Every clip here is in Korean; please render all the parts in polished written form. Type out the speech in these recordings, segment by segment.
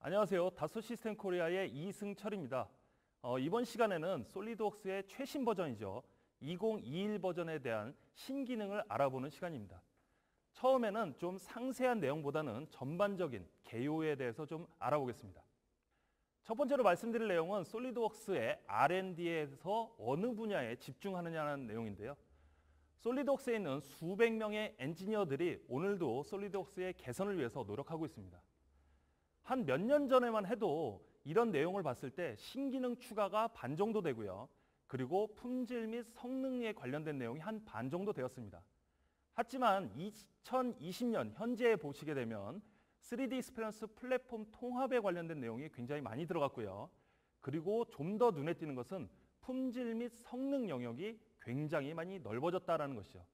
안녕하세요. 다소 시스템 코리아의 이승철입니다. 이번 시간에는 솔리드웍스의 최신 버전이죠. 2021 버전에 대한 신기능을 알아보는 시간입니다. 처음에는 좀 상세한 내용보다는 전반적인 개요에 대해서 좀 알아보겠습니다. 첫 번째로 말씀드릴 내용은 솔리드웍스의 R&D에서 어느 분야에 집중하느냐는 내용인데요. 솔리드웍스에 있는 수백 명의 엔지니어들이 오늘도 솔리드웍스의 개선을 위해서 노력하고 있습니다. 한 몇 년 전에만 해도 이런 내용을 봤을 때 신기능 추가가 반 정도 되고요. 그리고 품질 및 성능에 관련된 내용이 한 반 정도 되었습니다. 하지만 2020년 현재에 보시게 되면 3D 익스피리언스 플랫폼 통합에 관련된 내용이 굉장히 많이 들어갔고요. 그리고 좀 더 눈에 띄는 것은 품질 및 성능 영역이 굉장히 많이 넓어졌다는 것이죠.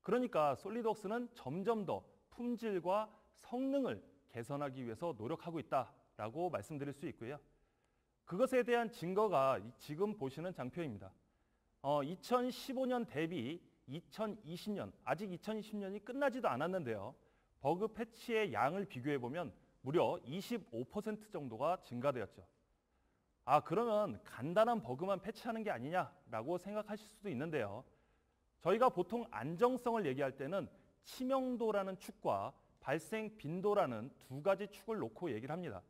그러니까 솔리드웍스는 점점 더 품질과 성능을 개선하기 위해서 노력하고 있다라고 말씀드릴 수 있고요. 그것에 대한 증거가 지금 보시는 장표입니다. 2015년 대비 2020년, 아직 2020년이 끝나지도 않았는데요. 버그 패치의 양을 비교해 보면 무려 25% 정도가 증가되었죠. 그러면 간단한 버그만 패치하는 게 아니냐라고 생각하실 수도 있는데요. 저희가 보통 안정성을 얘기할 때는 치명도라는 축과 발생 빈도라는 두 가지 축을 놓고 얘기를 합니다.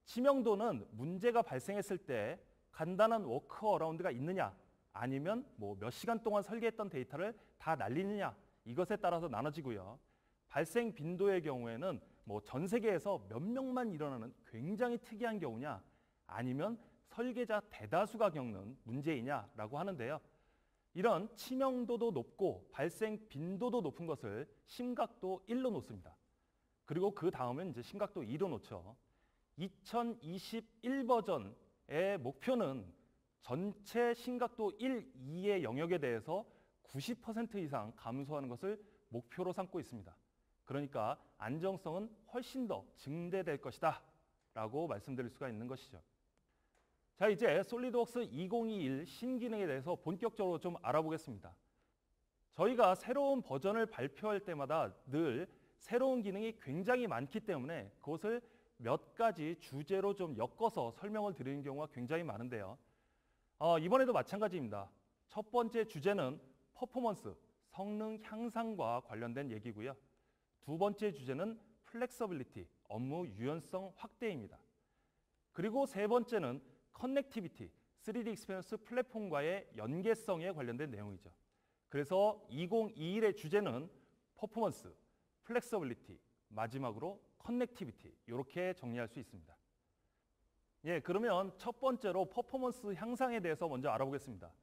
치명도는 문제가 발생했을 때 간단한 워크어라운드가 있느냐, 아니면 몇 시간 동안 설계했던 데이터를 다 날리느냐, 이것에 따라서 나눠지고요. 발생 빈도의 경우에는 전 세계에서 몇 명만 일어나는 굉장히 특이한 경우냐, 아니면 설계자 대다수가 겪는 문제이냐라고 하는데요. 이런 치명도도 높고 발생 빈도도 높은 것을 심각도 1로 놓습니다. 그리고 그 다음은 이제 심각도 2로 놓죠. 2021 버전의 목표는 전체 심각도 1, 2의 영역에 대해서 90% 이상 감소하는 것을 목표로 삼고 있습니다. 그러니까 안정성은 훨씬 더 증대될 것이다 라고 말씀드릴 수가 있는 것이죠. 자, 이제 솔리드웍스 2021 신기능에 대해서 본격적으로 좀 알아보겠습니다. 저희가 새로운 버전을 발표할 때마다 늘 새로운 기능이 굉장히 많기 때문에 그것을 몇 가지 주제로 좀 엮어서 설명을 드리는 경우가 굉장히 많은데요. 이번에도 마찬가지입니다. 첫 번째 주제는 퍼포먼스, 성능 향상과 관련된 얘기고요. 두 번째 주제는 플렉서빌리티, 업무 유연성 확대입니다. 그리고 세 번째는 커넥티비티, 3D 익스피리언스 플랫폼과의 연계성에 관련된 내용이죠. 그래서 2021의 주제는 퍼포먼스, 플렉서빌리티, 마지막으로 커넥티비티, 이렇게 정리할 수 있습니다. 그러면 첫 번째로 퍼포먼스 향상에 대해서 먼저 알아보겠습니다.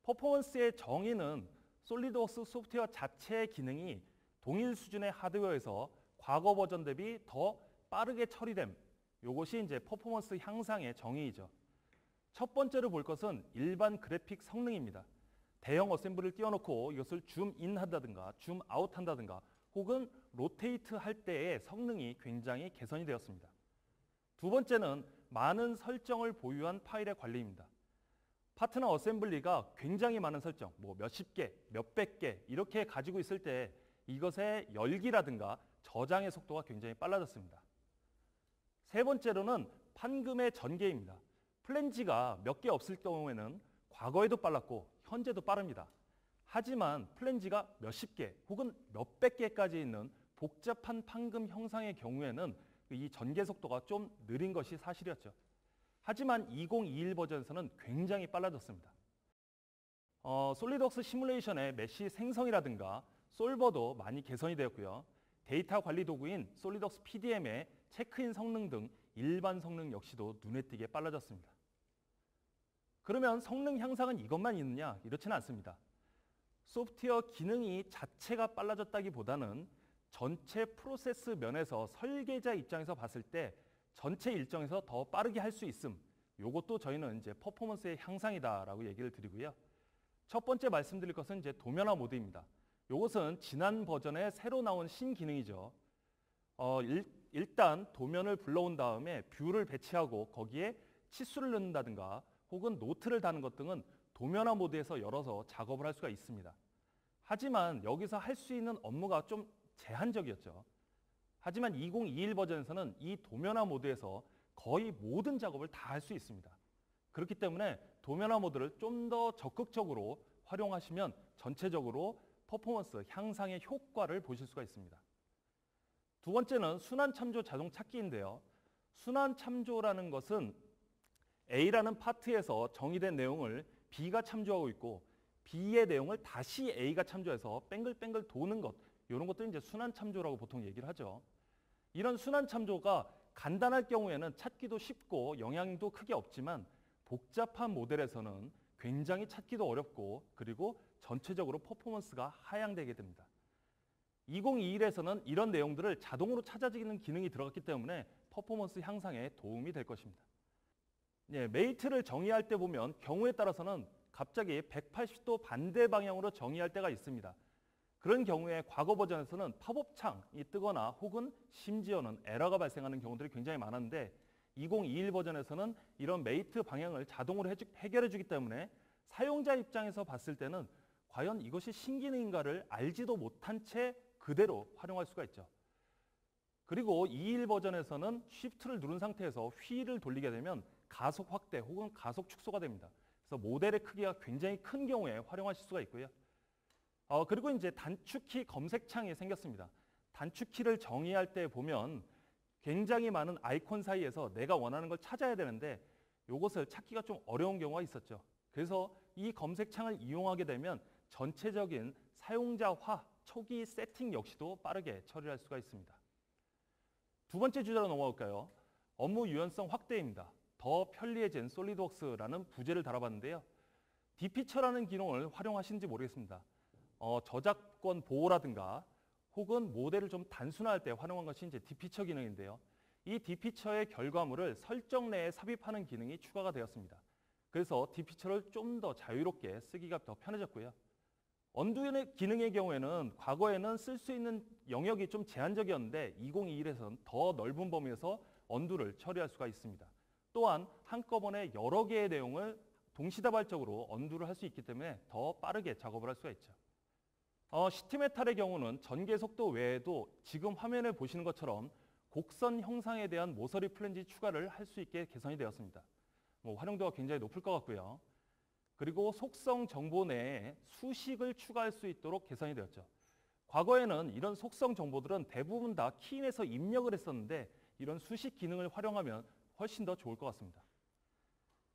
퍼포먼스의 정의는 솔리드웍스 소프트웨어 자체의 기능이 동일 수준의 하드웨어에서 과거 버전 대비 더 빠르게 처리됨, 이것이 이제 퍼포먼스 향상의 정의이죠. 첫 번째로 볼 것은 일반 그래픽 성능입니다. 대형 어셈블을 띄워놓고 이것을 줌인 한다든가 줌아웃 한다든가 혹은 로테이트 할 때의 성능이 굉장히 개선이 되었습니다. 두 번째는 많은 설정을 보유한 파일의 관리입니다. 파트너 어셈블리가 굉장히 많은 설정, 몇십 개, 몇백 개 이렇게 가지고 있을 때 이것의 열기라든가 저장의 속도가 굉장히 빨라졌습니다. 세 번째로는 판금의 전개입니다. 플랜지가 몇 개 없을 경우에는 과거에도 빨랐고 현재도 빠릅니다. 하지만 플랜지가 몇십 개 혹은 몇백 개까지 있는 복잡한 판금 형상의 경우에는 이 전개 속도가 좀 느린 것이 사실이었죠. 하지만 2021 버전에서는 굉장히 빨라졌습니다. 솔리드웍스 시뮬레이션의 메시 생성이라든가 솔버도 많이 개선이 되었고요. 데이터 관리 도구인 솔리드웍스 PDM의 체크인 성능 등 일반 성능 역시도 눈에 띄게 빨라졌습니다. 그러면 성능 향상은 이것만 있느냐? 이렇지는 않습니다. 소프트웨어 기능이 자체가 빨라졌다기보다는 전체 프로세스 면에서 설계자 입장에서 봤을 때 전체 일정에서 더 빠르게 할 수 있음. 이것도 저희는 이제 퍼포먼스의 향상이다라고 얘기를 드리고요. 첫 번째 말씀드릴 것은 이제 도면화 모드입니다. 이것은 지난 버전에 새로 나온 신기능이죠. 일단 도면을 불러온 다음에 뷰를 배치하고 거기에 치수를 넣는다든가 혹은 노트를 다는 것 등은 도면화 모드에서 열어서 작업을 할 수가 있습니다. 하지만 여기서 할 수 있는 업무가 좀 제한적이었죠. 하지만 2021 버전에서는 이 도면화 모드에서 거의 모든 작업을 다 할 수 있습니다. 그렇기 때문에 도면화 모드를 좀 더 적극적으로 활용하시면 전체적으로 퍼포먼스 향상의 효과를 보실 수가 있습니다. 두 번째는 순환 참조 자동 찾기인데요. 순환 참조라는 것은 A라는 파트에서 정의된 내용을 B가 참조하고 있고 B의 내용을 다시 A가 참조해서 뱅글뱅글 도는 것, 이런 것들이 이제 순환 참조라고 보통 얘기를 하죠. 이런 순환 참조가 간단할 경우에는 찾기도 쉽고 영향도 크게 없지만 복잡한 모델에서는 굉장히 찾기도 어렵고 그리고 전체적으로 퍼포먼스가 하향되게 됩니다. 2021에서는 이런 내용들을 자동으로 찾아지는 기능이 들어갔기 때문에 퍼포먼스 향상에 도움이 될 것입니다. 메이트를 정의할 때 보면 경우에 따라서는 갑자기 180도 반대 방향으로 정의할 때가 있습니다. 그런 경우에 과거 버전에서는 팝업창이 뜨거나 혹은 심지어는 에러가 발생하는 경우들이 굉장히 많았는데 2021 버전에서는 이런 메이트 방향을 자동으로 해결해 주기 때문에 사용자 입장에서 봤을 때는 과연 이것이 신기능인가를 알지도 못한 채 그대로 활용할 수가 있죠. 그리고 21 버전에서는 쉬프트를 누른 상태에서 휠을 돌리게 되면 가속 확대 혹은 가속 축소가 됩니다. 그래서 모델의 크기가 굉장히 큰 경우에 활용하실 수가 있고요. 그리고 이제 단축키 검색창이 생겼습니다. 단축키를 정의할 때 보면 굉장히 많은 아이콘 사이에서 내가 원하는 걸 찾아야 되는데 이것을 찾기가 좀 어려운 경우가 있었죠. 그래서 이 검색창을 이용하게 되면 전체적인 사용자화 초기 세팅 역시도 빠르게 처리할 수가 있습니다. 두 번째 주제로 넘어갈까요? 업무 유연성 확대입니다. 더 편리해진 솔리드웍스라는 부제를 달아봤는데요. 디피처라는 기능을 활용하시는지 모르겠습니다. 저작권 보호라든가 혹은 모델을 좀 단순화할 때 활용한 것이 이제 디피처 기능인데요. 이 디피처의 결과물을 설정 내에 삽입하는 기능이 추가가 되었습니다. 그래서 디피처를 좀 더 자유롭게 쓰기가 더 편해졌고요. 언두 기능의 경우에는 과거에는 쓸 수 있는 영역이 좀 제한적이었는데 2021에서는 더 넓은 범위에서 언두를 처리할 수가 있습니다. 또한 한꺼번에 여러 개의 내용을 동시다발적으로 언두를 할 수 있기 때문에 더 빠르게 작업을 할 수가 있죠. 시티메탈의 경우는 전개 속도 외에도 지금 화면을 보시는 것처럼 곡선 형상에 대한 모서리 플랜지 추가를 할 수 있게 개선이 되었습니다. 활용도가 굉장히 높을 것 같고요. 그리고 속성 정보 내에 수식을 추가할 수 있도록 개선이 되었죠. 과거에는 이런 속성 정보들은 대부분 다 키인에서 입력을 했었는데 이런 수식 기능을 활용하면 훨씬 더 좋을 것 같습니다.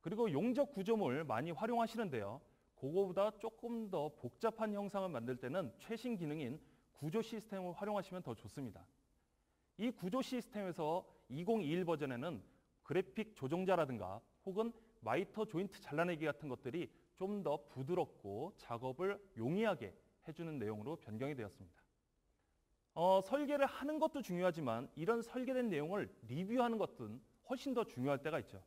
그리고 용적 구조물 많이 활용하시는데요. 그거보다 조금 더 복잡한 형상을 만들 때는 최신 기능인 구조 시스템을 활용하시면 더 좋습니다. 이 구조 시스템에서 2021 버전에는 그래픽 조정자라든가 혹은 마이터 조인트 잘라내기 같은 것들이 좀 더 부드럽고 작업을 용이하게 해주는 내용으로 변경이 되었습니다. 설계를 하는 것도 중요하지만 이런 설계된 내용을 리뷰하는 것은 훨씬 더 중요할 때가 있죠.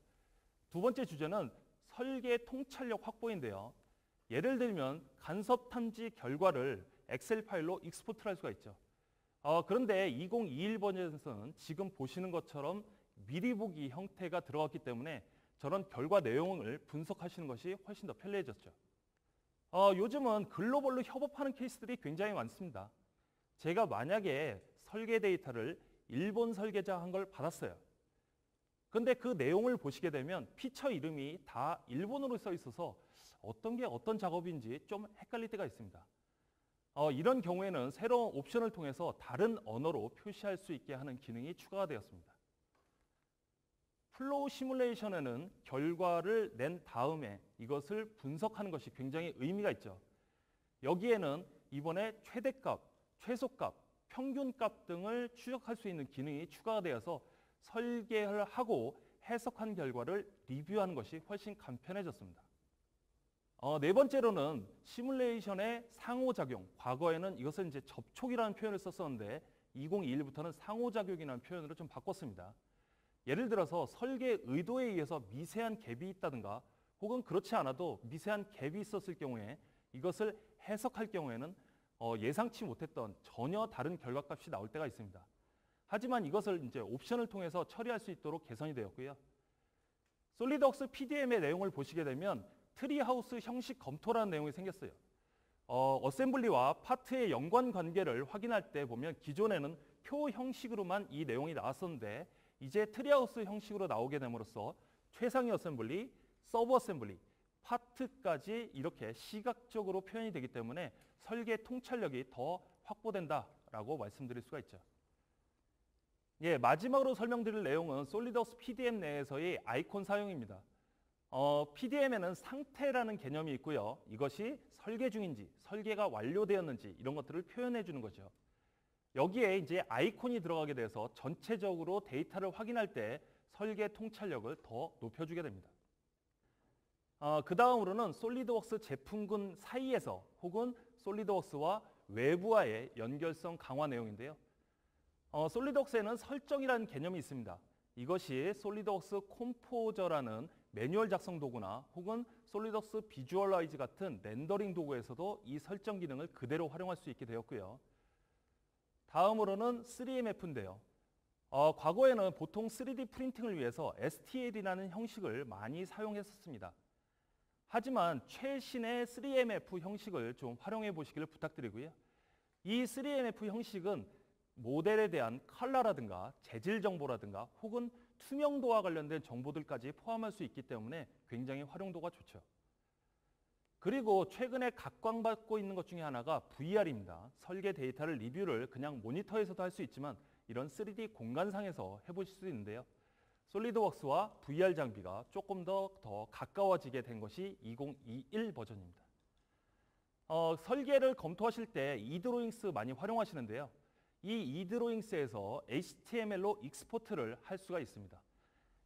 두 번째 주제는 설계 통찰력 확보인데요. 예를 들면 간섭 탐지 결과를 엑셀 파일로 익스포트를 할 수가 있죠. 그런데 2021 버전에서는 지금 보시는 것처럼 미리 보기 형태가 들어갔기 때문에 저런 결과 내용을 분석하시는 것이 훨씬 더 편리해졌죠. 요즘은 글로벌로 협업하는 케이스들이 굉장히 많습니다. 제가 만약에 설계 데이터를 일본 설계자 한 걸 받았어요. 근데 그 내용을 보시게 되면 피처 이름이 다 일본어로 써 있어서 어떤 게 어떤 작업인지 좀 헷갈릴 때가 있습니다. 이런 경우에는 새로운 옵션을 통해서 다른 언어로 표시할 수 있게 하는 기능이 추가가 되었습니다. 플로우 시뮬레이션에는 결과를 낸 다음에 이것을 분석하는 것이 굉장히 의미가 있죠. 여기에는 이번에 최대값, 최소값, 평균값 등을 추적할 수 있는 기능이 추가가 되어서 설계를 하고 해석한 결과를 리뷰하는 것이 훨씬 간편해졌습니다. 네 번째로는 시뮬레이션의 상호작용. 과거에는 이것을 이제 접촉이라는 표현을 썼었는데 2021부터는 상호작용이라는 표현으로 좀 바꿨습니다. 예를 들어서 설계 의도에 의해서 미세한 갭이 있다든가 혹은 그렇지 않아도 미세한 갭이 있었을 경우에 이것을 해석할 경우에는 예상치 못했던 전혀 다른 결과값이 나올 때가 있습니다. 하지만 이것을 이제 옵션을 통해서 처리할 수 있도록 개선이 되었고요. 솔리드웍스 PDM의 내용을 보시게 되면 트리하우스 형식 검토라는 내용이 생겼어요. 어셈블리와 파트의 연관 관계를 확인할 때 보면 기존에는 표 형식으로만 이 내용이 나왔었는데 이제 트리하우스 형식으로 나오게 됨으로써 최상위 어셈블리, 서브 어셈블리, 파트까지 이렇게 시각적으로 표현이 되기 때문에 설계 통찰력이 더 확보된다라고 말씀드릴 수가 있죠. 예, 마지막으로 설명드릴 내용은 솔리드웍스 PDM 내에서의 아이콘 사용입니다. PDM에는 상태라는 개념이 있고요. 이것이 설계 중인지, 설계가 완료되었는지 이런 것들을 표현해 주는 거죠. 여기에 이제 아이콘이 들어가게 돼서 전체적으로 데이터를 확인할 때 설계 통찰력을 더 높여주게 됩니다. 그 다음으로는 솔리드웍스 제품군 사이에서 혹은 솔리드웍스와 외부와의 연결성 강화 내용인데요. 솔리드웍스에는 설정이라는 개념이 있습니다. 이것이 솔리드웍스 컴포저라는 매뉴얼 작성 도구나 혹은 솔리드웍스 비주얼라이즈 같은 렌더링 도구에서도 이 설정 기능을 그대로 활용할 수 있게 되었고요. 다음으로는 3MF인데요. 과거에는 보통 3D 프린팅을 위해서 STL이라는 형식을 많이 사용했었습니다. 하지만 최신의 3MF 형식을 좀 활용해 보시기를 부탁드리고요. 이 3MF 형식은 모델에 대한 컬러라든가 재질 정보라든가 혹은 투명도와 관련된 정보들까지 포함할 수 있기 때문에 굉장히 활용도가 좋죠. 그리고 최근에 각광받고 있는 것 중에 하나가 VR입니다. 설계 데이터를 리뷰를 그냥 모니터에서도 할 수 있지만 이런 3D 공간상에서 해보실 수 있는데요. 솔리드웍스와 VR 장비가 조금 더 가까워지게 된 것이 2021 버전입니다. 설계를 검토하실 때 이드로잉스 많이 활용하시는데요. 이 이드로잉스에서 HTML로 익스포트를 할 수가 있습니다.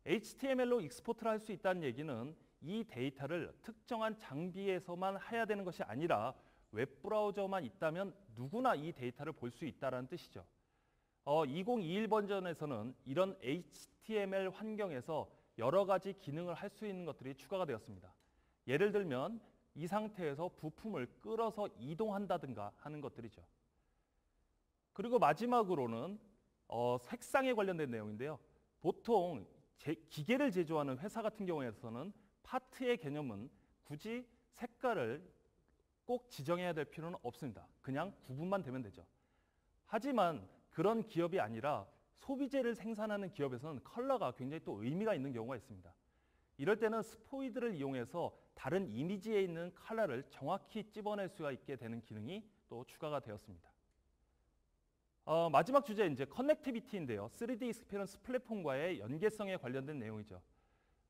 HTML로 익스포트를 할 수 있다는 얘기는 이 데이터를 특정한 장비에서만 해야 되는 것이 아니라 웹브라우저만 있다면 누구나 이 데이터를 볼 수 있다는 뜻이죠. 2021 버전에서는 이런 HTML 환경에서 여러 가지 기능을 할 수 있는 것들이 추가가 되었습니다. 예를 들면 이 상태에서 부품을 끌어서 이동한다든가 하는 것들이죠. 그리고 마지막으로는 색상에 관련된 내용인데요. 보통 기계를 제조하는 회사 같은 경우에서는 파트의 개념은 굳이 색깔을 꼭 지정해야 될 필요는 없습니다. 그냥 구분만 되면 되죠. 하지만 그런 기업이 아니라 소비재를 생산하는 기업에서는 컬러가 굉장히 또 의미가 있는 경우가 있습니다. 이럴 때는 스포이드를 이용해서 다른 이미지에 있는 컬러를 정확히 찝어낼 수가 있게 되는 기능이 또 추가가 되었습니다. 마지막 주제 이제 커넥티비티인데요. 3D 익스피리언스 플랫폼과의 연계성에 관련된 내용이죠.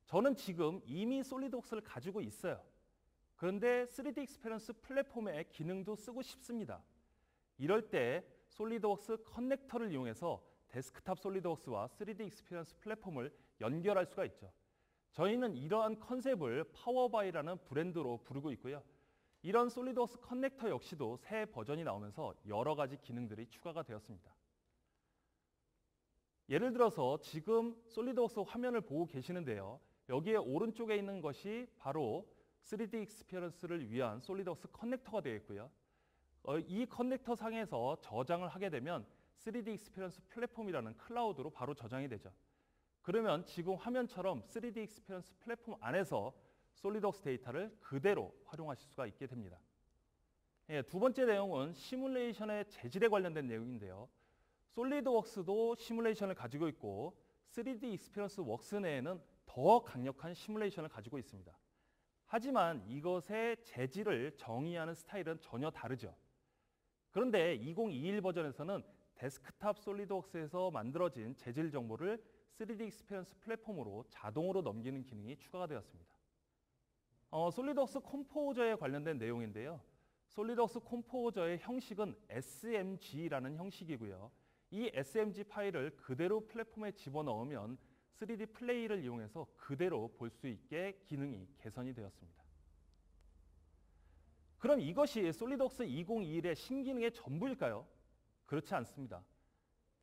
저는 지금 이미 솔리드웍스를 가지고 있어요. 그런데 3D 익스피리언스 플랫폼의 기능도 쓰고 싶습니다. 이럴 때 솔리드웍스 커넥터를 이용해서 데스크탑 솔리드웍스와 3D 익스피리언스 플랫폼을 연결할 수가 있죠. 저희는 이러한 컨셉을 파워바이라는 브랜드로 부르고 있고요. 이런 솔리드웍스 커넥터 역시도 새 버전이 나오면서 여러 가지 기능들이 추가가 되었습니다. 예를 들어서 지금 솔리드웍스 화면을 보고 계시는데요. 여기에 오른쪽에 있는 것이 바로 3D 익스피리언스를 위한 솔리드웍스 커넥터가 되어 있고요. 이 커넥터 상에서 저장을 하게 되면 3D 익스피리언스 플랫폼이라는 클라우드로 바로 저장이 되죠. 그러면 지금 화면처럼 3D 익스피리언스 플랫폼 안에서 솔리드웍스 데이터를 그대로 활용하실 수가 있게 됩니다. 두 번째 내용은 시뮬레이션의 재질에 관련된 내용인데요. 솔리드웍스도 시뮬레이션을 가지고 있고 3D 익스피리언스 웍스 내에는 더 강력한 시뮬레이션을 가지고 있습니다. 하지만 이것의 재질을 정의하는 스타일은 전혀 다르죠. 그런데 2021 버전에서는 데스크탑 솔리드웍스에서 만들어진 재질 정보를 3D 익스피리언스 플랫폼으로 자동으로 넘기는 기능이 추가가 되었습니다. 솔리드웍스 컴포저에 관련된 내용인데요. 솔리드웍스 컴포저의 형식은 SMG라는 형식이고요. 이 SMG 파일을 그대로 플랫폼에 집어넣으면 3D 플레이를 이용해서 그대로 볼 수 있게 기능이 개선이 되었습니다. 그럼 이것이 솔리드웍스 2021의 신기능의 전부일까요? 그렇지 않습니다.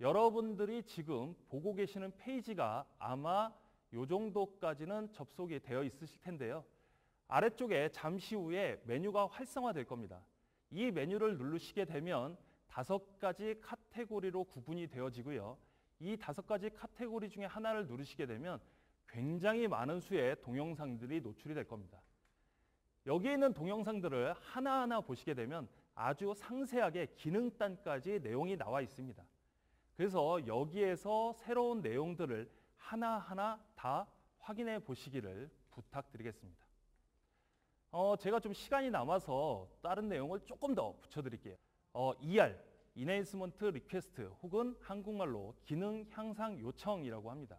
여러분들이 지금 보고 계시는 페이지가 아마 이 정도까지는 접속이 되어 있으실 텐데요. 아래쪽에 잠시 후에 메뉴가 활성화될 겁니다. 이 메뉴를 누르시게 되면 5가지 카테고리로 구분이 되어지고요. 이 5가지 카테고리 중에 하나를 누르시게 되면 굉장히 많은 수의 동영상들이 노출이 될 겁니다. 여기에 있는 동영상들을 하나하나 보시게 되면 아주 상세하게 기능단까지 내용이 나와 있습니다. 그래서 여기에서 새로운 내용들을 하나하나 다 확인해 보시기를 부탁드리겠습니다. 제가 좀 시간이 남아서 다른 내용을 조금 더 붙여드릴게요. ER, Enhancement Request 혹은 한국말로 기능 향상 요청이라고 합니다.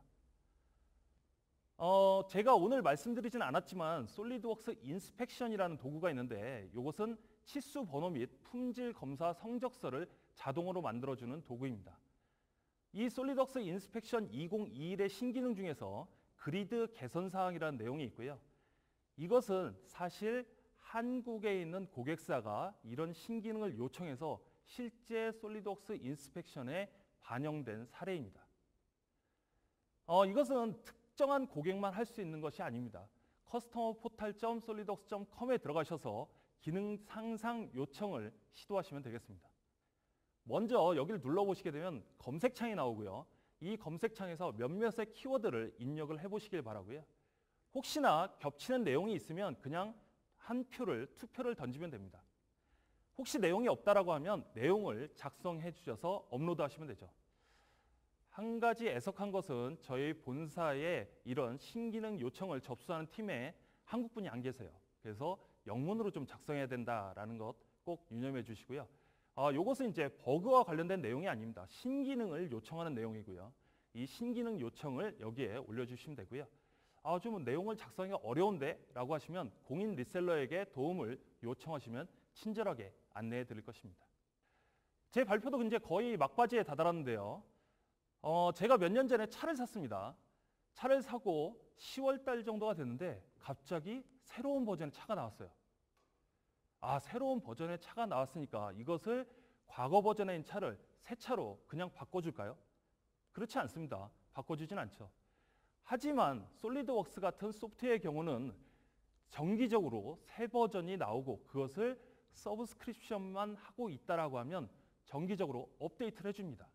제가 오늘 말씀드리진 않았지만 솔리드웍스 인스펙션이라는 도구가 있는데 이것은 치수 번호 및 품질 검사 성적서를 자동으로 만들어주는 도구입니다. 이 솔리드웍스 인스펙션 2021의 신기능 중에서 그리드 개선 사항이라는 내용이 있고요. 이것은 사실 한국에 있는 고객사가 이런 신기능을 요청해서 실제 솔리드웍스 인스펙션에 반영된 사례입니다. 이것은 특정한 고객만 할 수 있는 것이 아닙니다. customerportal.solidworks.com에 들어가셔서 기능 상상 요청을 시도하시면 되겠습니다. 먼저 여기를 눌러보시게 되면 검색창이 나오고요. 이 검색창에서 몇몇의 키워드를 입력을 해보시길 바라고요. 혹시나 겹치는 내용이 있으면 그냥 투표를 던지면 됩니다. 혹시 내용이 없다라고 하면 내용을 작성해 주셔서 업로드하시면 되죠. 한 가지 애석한 것은 저희 본사에 이런 신기능 요청을 접수하는 팀에 한국분이 안 계세요. 그래서 영문으로 좀 작성해야 된다라는 것 꼭 유념해 주시고요. 이것은 이제 버그와 관련된 내용이 아닙니다. 신기능을 요청하는 내용이고요. 이 신기능 요청을 여기에 올려주시면 되고요. 좀 내용을 작성하기가 어려운데 라고 하시면 공인 리셀러에게 도움을 요청하시면 친절하게 안내해 드릴 것입니다. 제 발표도 이제 거의 막바지에 다다랐는데요. 제가 몇 년 전에 차를 샀습니다. 차를 사고 10월 달 정도가 됐는데 갑자기 새로운 버전의 차가 나왔어요. 새로운 버전의 차가 나왔으니까 이것을 과거 버전의 차를 새 차로 그냥 바꿔줄까요? 그렇지 않습니다. 바꿔주진 않죠. 하지만 솔리드웍스 같은 소프트웨어의 경우는 정기적으로 새 버전이 나오고 그것을 서브스크립션만 하고 있다라고 하면 정기적으로 업데이트를 해줍니다.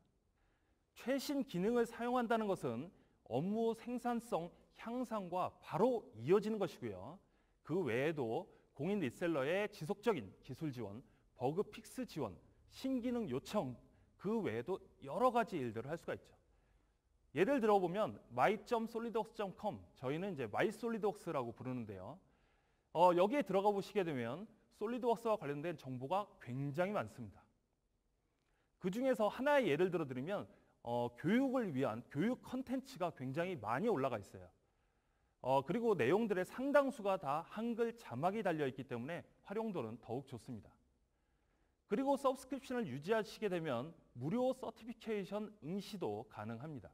최신 기능을 사용한다는 것은 업무 생산성 향상과 바로 이어지는 것이고요. 그 외에도 공인 리셀러의 지속적인 기술 지원, 버그 픽스 지원, 신기능 요청, 그 외에도 여러 가지 일들을 할 수가 있죠. 예를 들어보면 my.solidworks.com, 저희는 이제 mysolidworks라고 부르는데요. 여기에 들어가 보시게 되면 솔리드웍스와 관련된 정보가 굉장히 많습니다. 그 중에서 하나의 예를 들어드리면 교육을 위한 교육 컨텐츠가 굉장히 많이 올라가 있어요. 그리고 내용들의 상당수가 다 한글 자막이 달려있기 때문에 활용도는 더욱 좋습니다. 그리고 서브스크립션을 유지하시게 되면 무료 서티피케이션 응시도 가능합니다.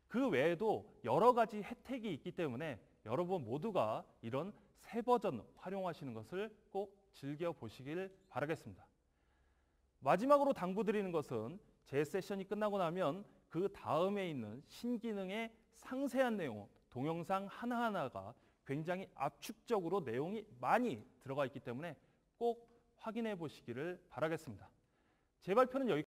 그 외에도 여러 가지 혜택이 있기 때문에 여러분 모두가 이런 새 버전 활용하시는 것을 꼭 즐겨보시길 바라겠습니다. 마지막으로 당부드리는 것은 제 세션이 끝나고 나면 그 다음에 있는 신기능의 상세한 내용, 동영상 하나하나가 굉장히 압축적으로 내용이 많이 들어가 있기 때문에 꼭 확인해 보시기를 바라겠습니다. 제 발표는 여기까지